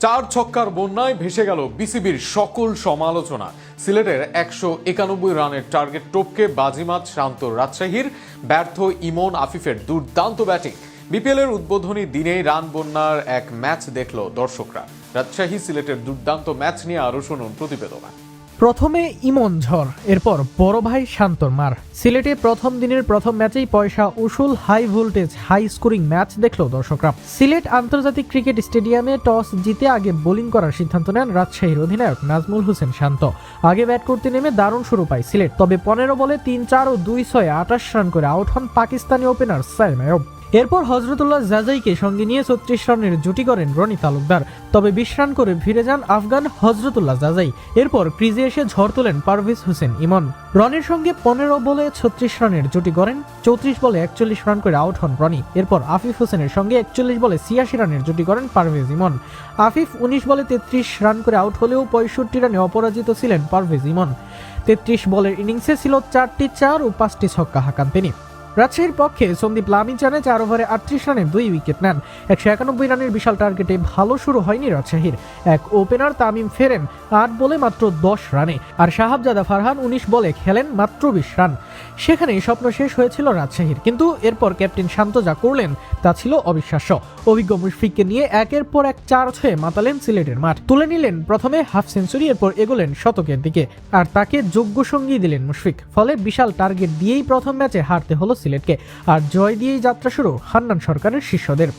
চার ছক্কার বন্যায় ভেসে গেল বিসিবির সকল সমালোচনা। সিলেটের 191 রানের টার্গেট টপকে বাজিমাত শান্ত রাজশাহীর, ব্যর্থ ইমন আফিফের দুর্দান্ত ব্যাটিং। বিপিএল এর উদ্বোধনী দিনেই রান বন্যার এক ম্যাচ দেখল দর্শকরা। রাজশাহী সিলেটের দুর্দান্ত ম্যাচ নিয়ে আরো শুনুন প্রতিবেদনা। প্রথমে ইমন ঝড়, এরপর বড় ভাই শান্তর মার। সিলেটে প্রথম দিনের প্রথম ম্যাচেই পয়সা উসুল high voltage high scoring match দেখল দর্শকরা। সিলেট আন্তর্জাতিক ক্রিকেট স্টেডিয়ামে টস জিতে আগে বোলিং করার সিদ্ধান্ত নেন রাজশাহীর অধিনায়ক নাজমুল হোসেন শান্ত। আগে ব্যাট করতে নেমে দারুণ শুরু পায় সিলেট, তবে 15 বলে 3-4 ও 2-6 28 রান করে আউট হন পাকিস্তানি ওপেনার সাইম আয়ুব। এরপর হজরতুল্লাহ জাজাইকে সঙ্গে নিয়ে 36 রানের জুটি করেন রনি তালুকদার, তবে 20 রান করে ফিরে যান আফগান হজরতুল্লাহ জাজাই। এরপর ক্রিজে এসে ঝড় তোলেন পারভেজ হোসেন ইমন। রনির সঙ্গে 15 বলে 36 রানের জুটি করেন, 34 বলে 41 রান করে আউট হন রনি। এরপর আফিফ হোসেনের সঙ্গে 41 বলে 86 রানের জুটি করেন পারভেজ ইমন। আফিফ 19 বলে 33 রান করে আউট হলেও 65 রানে অপরাজিত ছিলেন পারভেজ ইমন। 33 বলের ইনিংসে ছিল 4টি 4 ও 5টি ছক্কা হাঁকান তিনি। রাজশাহীর পক্ষে সন্দীপ লামিচানে 4 ওভারে 38 রানে 2 উইকেট নেন। 191 রানের বিশাল টার্গেটে ভালো শুরু হয়নি রাজশাহীর। এক ওপেনার তামিম ফেরেন 8 বলে মাত্র 10 রানে, আর শাহাবজাদা ফারহান 19 বলে খেলেন মাত্র 20 রান। সেখানেই স্বপ্ন শেষ হয়েছিল রাজশাহীর, কিন্তু এরপর ক্যাপ্টেন শান্ত যা করলেন তা ছিল অবিশ্বাস্য। অভিজ্ঞ মুশফিককে নিয়ে একের পর এক 4 ছয়ে মাতালেন সিলেটের মাঠ। তুলে নিলেন প্রথমে হাফ সেঞ্চুরি, এরপর এগোলেন শতকের দিকে, আর তাকে যোগ্য সঙ্গী দিলেন মুশফিক। ফলে বিশাল টার্গেট দিয়েই প্রথম ম্যাচে হারতে হলো সিলেটকে, আর জয় দিয়েই যাত্রা শুরু হান্নান সরকারের শিষ্যদের।